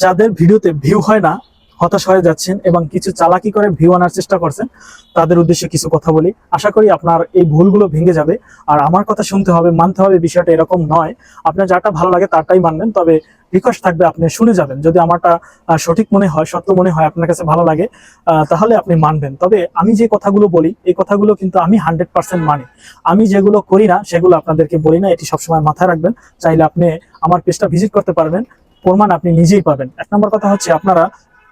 যাদের ভিডিওতে ভিউ হয় না, হতাশ হয়ে যাচ্ছেন এবং কিছু চালাকি করে ভিউ আনার চেষ্টা করছেন, তাদের উদ্দেশ্যে কিছু কথা বলি। আশা করি আপনার এই ভুলগুলো ভেঙে যাবে। আর আমার কথা শুনতে হবে, মানতে হবে, বিষয়টা এরকম নয়। আপনার যাটা ভালো লাগে তারটাই মানবেন, তবে রিকোয়েস্ট থাকবে আপনি শুনে যাবেন। যদি আমারটা সঠিক মনে হয়, সত্য মনে হয়, আপনার কাছে ভালো লাগে, তাহলে আপনি মানবেন। তবে আমি যে কথাগুলো বলি, এই কথাগুলো কিন্তু আমি 100% মানি। আমি যেগুলো করি না সেগুলো আপনাদেরকে বলি না, এটি সবসময় মাথায় রাখবেন। চাইলে আপনি আমার পেজটা ভিজিট করতে পারবেন, প্রমাণ আপনি নিজেই পাবেন। এক নম্বর কথা হচ্ছে, আপনারা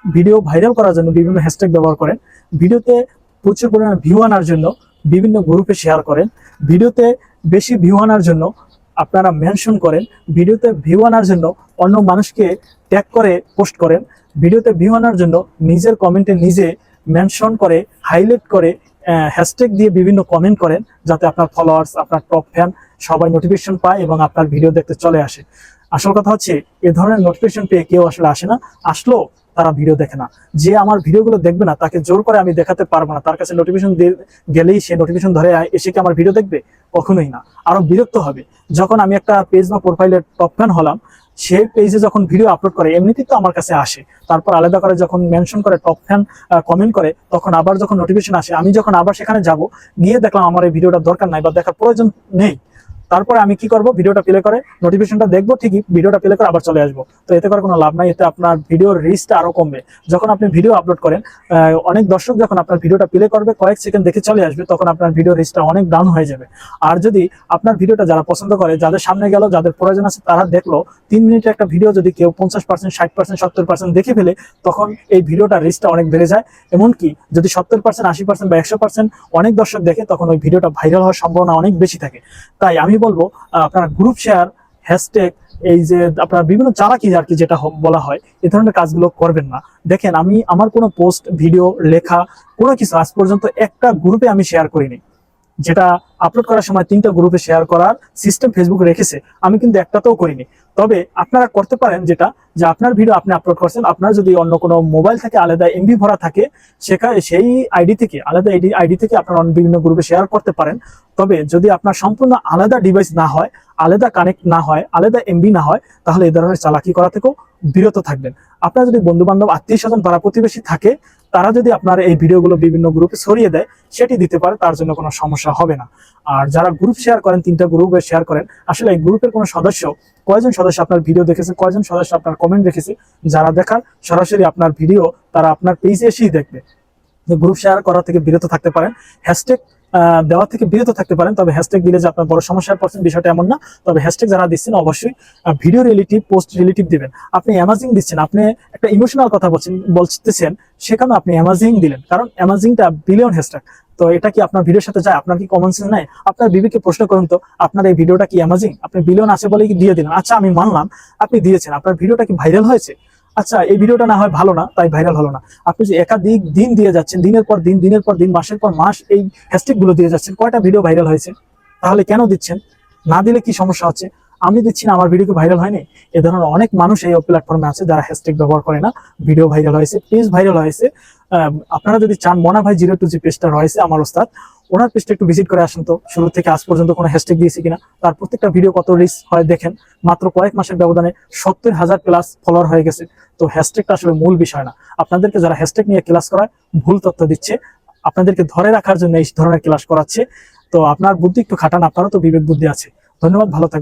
ভিডিও ভাইরাল করার জন্য বিভিন্ন হ্যাশট্যাগ ব্যবহার করেন, ভিডিওতে প্রচুর পরিমাণে ভিউ আনার জন্য বিভিন্ন গ্রুপে শেয়ার করেন, ভিডিওতে বেশি ভিউ আনার জন্য আপনারা মেনশন করেন, ভিডিওতে ভিউ আনার জন্য অন্য মানুষকে ট্যাগ করে পোস্ট করেন, ভিডিওতে ভিউ আনার জন্য নিজের কমেন্টে নিজে মেনশন করে হাইলাইট করে হ্যাশট্যাগ দিয়ে বিভিন্ন কমেন্ট করেন, যাতে আপনার ফলোয়ার্স, আপনার টপ ফ্যান সবাই নোটিফিকেশন পায় এবং আপনার ভিডিও দেখতে চলে আসে। আসল কথা হচ্ছে, এ ধরনের নোটিফিকেশন পেয়ে কেউ আসলে আসে না, আসলেও তারা ভিডিও দেখে না। যে আমার ভিডিওগুলো দেখবে না, তাকে জোর করে আমি দেখাতে পারবো না। তার কাছে নোটিফিকেশন গেলেই সে নোটিফিকেশন ধরে এসে কি আমার ভিডিও দেখবে? কখনোই না। আরো বিরক্ত হবে যখন আমি একটা পেজ বা প্রোফাইলের টপ ফ্যান হলাম, সে পেজে যখন ভিডিও আপলোড করে এমনিতেই তো আমার কাছে আসে, তারপর আলাদা করে যখন মেনশন করে টপ ফ্যান কমেন্ট করে, তখন আবার যখন নোটিফিকেশন আসে, আমি যখন আবার সেখানে যাব, গিয়ে দেখলাম আমার এই ভিডিওটা দরকার নাই বা দেখার প্রয়োজন নেই, তারপরে আমি কি করব, ভিডিওটা প্লে করে নোটিফিকেশনটা দেখবো ঠিকই, ভিডিওটা প্লে করে আবার চলে আসবো। তো এতে করে কোনো লাভ নাই, এতে আপনার ভিডিওর রিচটা আরো কমবে। যখন আপনি ভিডিও আপলোড করেন, অনেক দর্শক যখন আপনার ভিডিওটা প্লে করবে, কয়েক সেকেন্ড দেখে চলে আসবে, তখন আপনার ভিডিও রিচটা অনেক ডাউন হয়ে যাবে। আর যদি আপনার ভিডিওটা যারা পছন্দ করে, যাদের সামনে গেল, যাদের প্রয়োজন আছে, তারা দেখলো, 3 মিনিটের একটা ভিডিও যদি কেউ 50%, 60%, 70% দেখে ফেলে, তখন এই ভিডিওটা রিচটা অনেক বেড়ে যায়। এমনকি যদি 70%, 80% বা 100% অনেক দর্শক দেখে, তখন ওই ভিডিওটা ভাইরাল হওয়ার সম্ভাবনা অনেক বেশি থাকে। তাই আমি বলবো, আপনারা গ্রুপ শেয়ার, হ্যাশট্যাগ, এই যে আপনার বিভিন্ন চালাকি আর কি যেটা বলা হয়, এই ধরনের কাজগুলো করবেন না। দেখেন, আমি আমার কোনো পোস্ট, ভিডিও, লেখা, কোনো কিছু আজ পর্যন্ত একটা গ্রুপে আমি শেয়ার করিনি। যেটা আপলোড করার সময় 3টা গ্রুপে শেয়ার করার সিস্টেম ফেসবুক রেখেছে, আমি কিন্তু একটাতেও করিনি। তবে আপনারা করতে পারেন যেটা, যে আপনার ভিডিও আপনি আপলোড করছেন, আপনার যদি অন্য কোনো মোবাইল থেকে আলাদা এমবি ভরা থাকে, সেখানে সেই আইডি থেকে, আলাদা আইডি থেকে আপনারা বিভিন্ন গ্রুপে শেয়ার করতে পারেন। তবে যদি আপনার সম্পূর্ণ আলাদা ডিভাইস না হয়, আলাদা কানেক্ট না হয়, আলাদা এমবি না হয়, তাহলে এই ধরনের চালাকি করা থেকেও বিরত থাকবেন। আপনার যদি বন্ধু বান্ধব, আত্মীয় স্বজন, পাড়া প্রতিবেশী থাকে, তারা যদি আপনার এই ভিডিওগুলো বিভিন্ন গ্রুপে ছড়িয়ে দেয়, সেটি দিতে পারে, তার জন্য কোনো সমস্যা হবে না। আর যারা গ্রুপ শেয়ার করেন, 3টা গ্রুপে শেয়ার করেন, আসলে এই গ্রুপের কোনো সদস্য, কয়জন সদস্য আপনার ভিডিও দেখেছে, কয়জন সদস্য আপনার কমেন্ট রেখেছে, যারা দেখার সরাসরি আপনার ভিডিও, তারা আপনার পেজে এসেই দেখবে। গ্রুপ শেয়ার করা থেকে বিরত থাকতে পারেন, হ্যাশট্যাগ দেওয়া থেকে বিরত থাকতে পারেন। তবে হ্যাশট্যাগ দিলে যে আপনার বড় সমস্যায় পড়ছেন, বিষয়টা এমন না। তবে হ্যাশট্যাগ যারা দিচ্ছেন, অবশ্যই ভিডিও রিলেটিভ, পোস্ট রিলেটিভ দিবেন। আপনি অ্যামাজিং দিচ্ছেন, আপনি একটা ইমোশনাল কথা বলতেছেন, সেখানে আপনি অ্যামাজিং দিলেন, কারণ অ্যামাজিংটা বিলিয়ন হ্যাশট্যাগ। তো এটা কি আপনার ভিডিওর সাথে যায়? আপনার কি কমন সেন্স নাই? আপনার বিবেকে প্রশ্ন করুন তো, আপনার এই ভিডিওটা কি অ্যামাজিং? আপনি বিলিয়ন আছে বলে কি দিয়ে দিলেন? আচ্ছা, আমি মানলাম আপনি দিয়েছেন, আপনার ভিডিওটা কি ভাইরাল হয়েছে? আচ্ছা, এই ভিডিওটা না হয় ভালো না, তাই ভাইরাল হলো না। আপনি যে একাধিক দিন দিয়ে যাচ্ছেন, দিনের পর দিন, দিনের পর দিন, মাসের পর মাস এই হ্যাশট্যাগ গুলো দিয়ে যাচ্ছেন, কয়টা ভিডিও ভাইরাল হয়েছে? তাহলে কেন দিচ্ছেন? না দিলে কি সমস্যা হচ্ছে? আমি দিচ্ছি না, আমার ভিডিও কি ভাইরাল হয়নি? এ ধরনের অনেক মানুষ এই প্ল্যাটফর্মে আছে যারা হ্যাশট্যাগ ব্যবহার করে না, ভিডিও ভাইরাল হয়েছে, পেজ ভাইরাল হয়েছে। আপনারা যদি চান, মনা ভাই 02 যে পেজটা রয়েছে আমার ওস্তাদ, ওনার পেজটা একটু ভিজিট করে আসেন তো, শুরু থেকে আজ পর্যন্ত কোনো হ্যাশট্যাগ দিয়েছে কিনা, তার প্রত্যেকটা ভিডিও কত রিচ হয় দেখেন। মাত্র কয়েক মাসের ব্যবধানে 70,000 প্লাস ফলোয়ার হয়ে গেছে। তো হ্যাশট্যাগটা আসলে মূল বিষয় না। আপনাদেরকে যারা হ্যাশট্যাগ নিয়ে ক্লাস করায়, ভুল তথ্য দিচ্ছে, আপনাদেরকে ধরে রাখার জন্য এই ধরনের ক্লাস করাচ্ছে। তো আপনার বুদ্ধি একটু খাটান, আপনারও তো বিবেক বুদ্ধি আছে। ধন্যবাদ, ভালো থাকবেন।